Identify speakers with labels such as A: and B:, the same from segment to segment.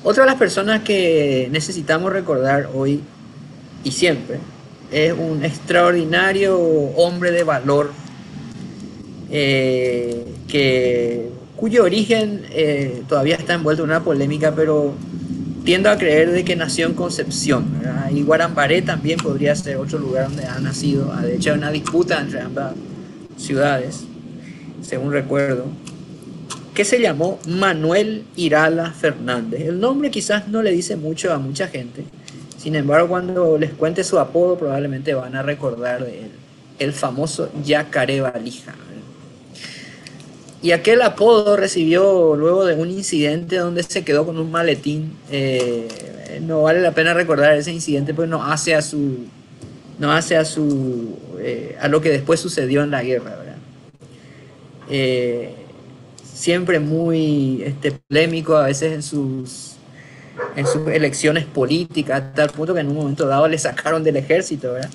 A: Otra de las personas que necesitamos recordar hoy y siempre es un extraordinario hombre de valor cuyo origen todavía está envuelto en una polémica, pero tiendo a creer de que nació en Concepción, ¿verdad? Y Guarambaré también podría ser otro lugar donde ha nacido. De hecho, hay una disputa entre ambas ciudades, según recuerdo, que se llamó Manuel Irala Fernández. El nombre quizás no le dice mucho a mucha gente, sin embargo, cuando les cuente su apodo probablemente van a recordar de él, el famoso Yacaré Valija. Y aquel apodo recibió luego de un incidente donde se quedó con un maletín. No vale la pena recordar ese incidente porque no hace a lo que después sucedió en la guerra, ¿verdad? Siempre muy polémico a veces en sus elecciones políticas, a tal punto que en un momento dado le sacaron del ejército, ¿verdad?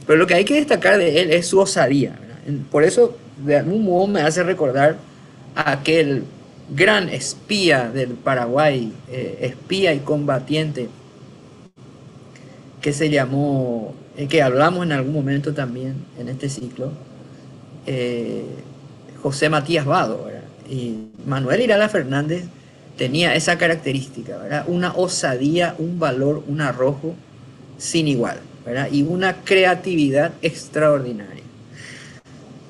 A: Pero lo que hay que destacar de él es su osadía, ¿verdad? Por eso de algún modo me hace recordar a aquel gran espía del Paraguay, espía y combatiente, que se llamó, que hablamos en algún momento también en este ciclo, José Matías Vado, ¿verdad? Y Manuel Irala Fernández tenía esa característica, ¿verdad? Una osadía, un valor, un arrojo sin igual, ¿verdad? Y una creatividad extraordinaria.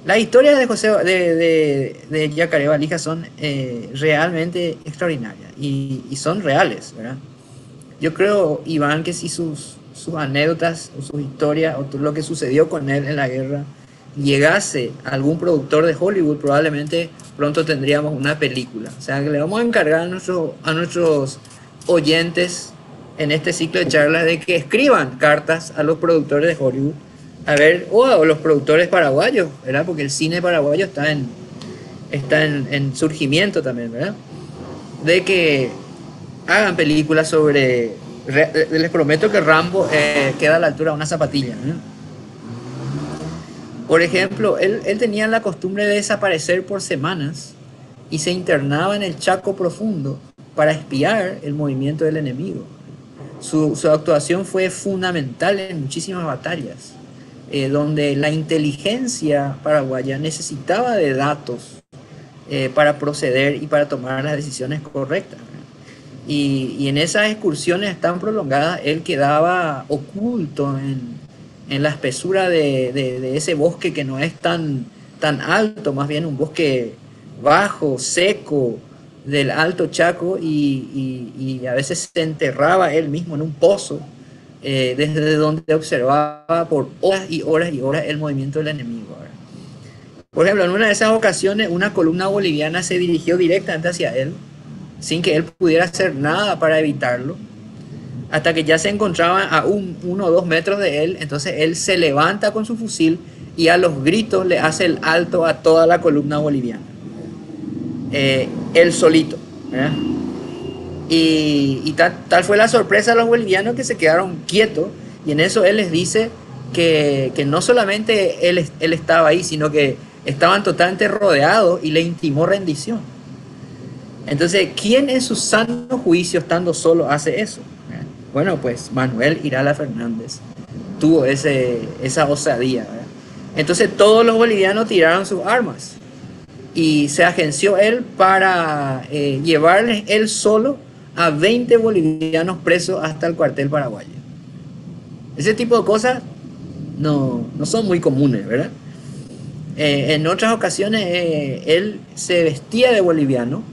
A: Las historias de Yacaré Valija son realmente extraordinarias y son reales, ¿verdad? Yo creo, Iván, que si sus anécdotas o sus historias o lo que sucedió con él en la guerra llegase a algún productor de Hollywood, probablemente pronto tendríamos una película. O sea, que le vamos a encargar a nuestros oyentes en este ciclo de charlas de que escriban cartas a los productores de Hollywood, a ver, o a los productores paraguayos, ¿verdad? Porque el cine paraguayo está en surgimiento también, ¿verdad? De que hagan películas sobre... Les prometo que Rambo queda a la altura de una zapatilla, ¿no? Por ejemplo, él tenía la costumbre de desaparecer por semanas y se internaba en el Chaco profundo para espiar el movimiento del enemigo. Su actuación fue fundamental en muchísimas batallas, donde la inteligencia paraguaya necesitaba de datos para proceder y para tomar las decisiones correctas. Y en esas excursiones tan prolongadas, él quedaba oculto en la espesura de ese bosque que no es tan alto, más bien un bosque bajo, seco, del Alto Chaco, y a veces se enterraba él mismo en un pozo, desde donde observaba por horas y horas y horas el movimiento del enemigo, ¿verdad? Por ejemplo, en una de esas ocasiones, una columna boliviana se dirigió directamente hacia él, sin que él pudiera hacer nada para evitarlo, hasta que ya se encontraba a 1 o 2 metros de él. Entonces él se levanta con su fusil y a los gritos le hace el alto a toda la columna boliviana, él solito, ¿verdad? Y tal fue la sorpresa de los bolivianos que se quedaron quietos, y en eso él les dice que no solamente él estaba ahí, sino que estaban totalmente rodeados, y le intimó rendición. Entonces, ¿quién en su sano juicio, estando solo, hace eso? Bueno, pues Manuel Irala Fernández tuvo esa osadía, ¿verdad? Entonces todos los bolivianos tiraron sus armas y se agenció él para llevarles él solo a 20 bolivianos presos hasta el cuartel paraguayo. Ese tipo de cosas no son muy comunes, ¿verdad? En otras ocasiones él se vestía de boliviano,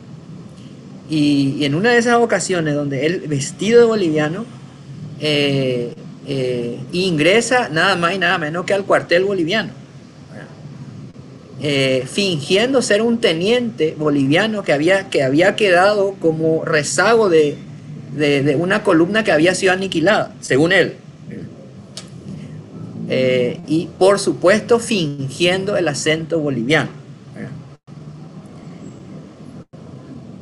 A: y en una de esas ocasiones donde él, vestido de boliviano, ingresa nada más y nada menos que al cuartel boliviano, ¿verdad? fingiendo ser un teniente boliviano que había quedado como rezago de una columna que había sido aniquilada, según él. Y por supuesto fingiendo el acento boliviano.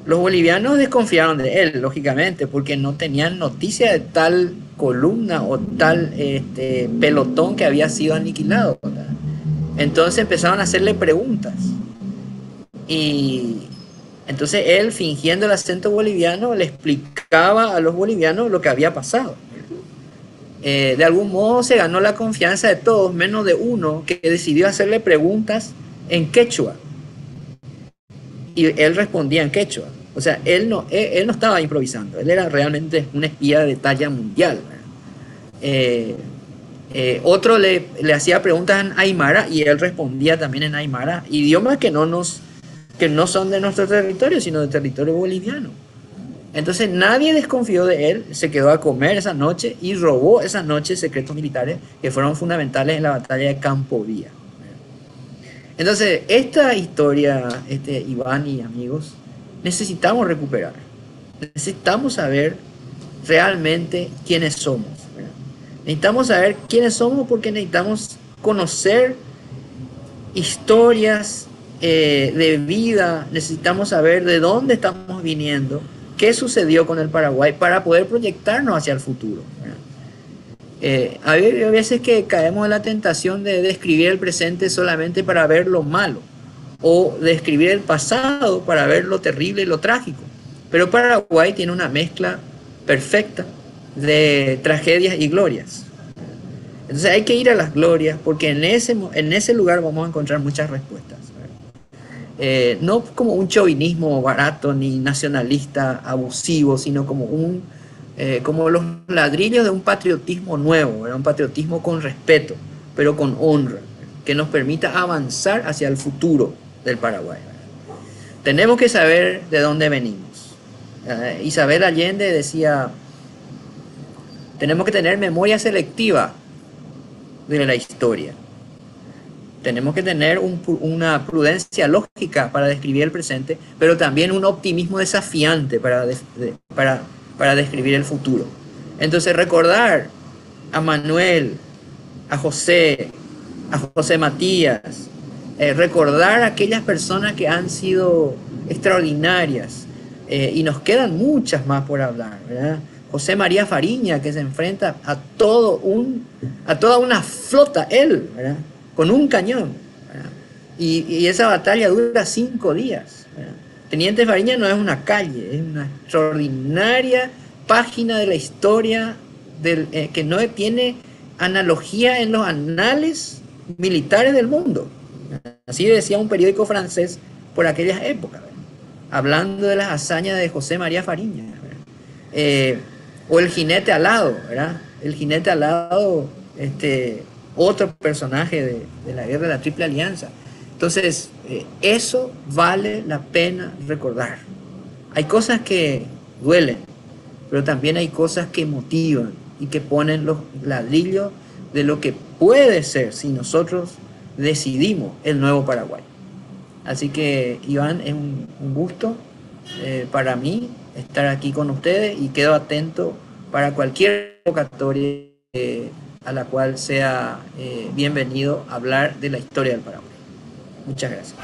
A: Los bolivianos desconfiaron de él, lógicamente, porque no tenían noticia de tal columna o tal pelotón que había sido aniquilado, ¿verdad? Entonces empezaron a hacerle preguntas. Y entonces él, fingiendo el acento boliviano, le explicaba a los bolivianos lo que había pasado. De algún modo se ganó la confianza de todos, menos de uno que decidió hacerle preguntas en quechua. Y él respondía en quechua. O sea, él no estaba improvisando, él era realmente un espía de talla mundial. Otro le hacía preguntas en aymara y él respondía también en aymara, idiomas que no son de nuestro territorio, sino del territorio boliviano. Entonces nadie desconfió de él, se quedó a comer esa noche y robó esa noche secretos militares que fueron fundamentales en la batalla de Campo Vía. Entonces, esta historia, Iván y amigos, necesitamos recuperar. Necesitamos saber realmente quiénes somos, ¿verdad? Necesitamos saber quiénes somos porque necesitamos conocer historias de vida, necesitamos saber de dónde estamos viniendo, qué sucedió con el Paraguay para poder proyectarnos hacia el futuro. Hay veces que caemos en la tentación de describir el presente solamente para ver lo malo o describir el pasado para ver lo terrible y lo trágico. Pero Paraguay tiene una mezcla perfecta de tragedias y glorias. Entonces hay que ir a las glorias porque en ese lugar vamos a encontrar muchas respuestas. No como un chauvinismo barato ni nacionalista abusivo, sino como los ladrillos de un patriotismo nuevo, ¿verdad? Un patriotismo con respeto, pero con honra, que nos permita avanzar hacia el futuro del Paraguay, ¿verdad? Tenemos que saber de dónde venimos. Isabel Allende decía, tenemos que tener memoria selectiva de la historia. Tenemos que tener una prudencia lógica para describir el presente, pero también un optimismo desafiante para describir el futuro. Entonces recordar a Manuel, a José Matías, recordar a aquellas personas que han sido extraordinarias, y nos quedan muchas más por hablar, ¿verdad? José María Fariña, que se enfrenta a toda una flota, él, ¿verdad? Con un cañón, ¿verdad? Y esa batalla dura 5 días, ¿verdad? Teniente Fariña no es una calle, es una extraordinaria página de la historia que no tiene analogía en los anales militares del mundo. Así decía un periódico francés por aquellas épocas, ¿verdad? Hablando de las hazañas de José María Fariña, ¿verdad? O el jinete alado, ¿verdad? El jinete alado, otro personaje de la guerra de la Triple Alianza. Entonces, eso vale la pena recordar. Hay cosas que duelen, pero también hay cosas que motivan y que ponen los ladrillos de lo que puede ser si nosotros decidimos el nuevo Paraguay. Así que, Iván, es un gusto para mí estar aquí con ustedes y quedo atento para cualquier convocatoria a la cual sea bienvenido a hablar de la historia del Paraguay. Muchas gracias.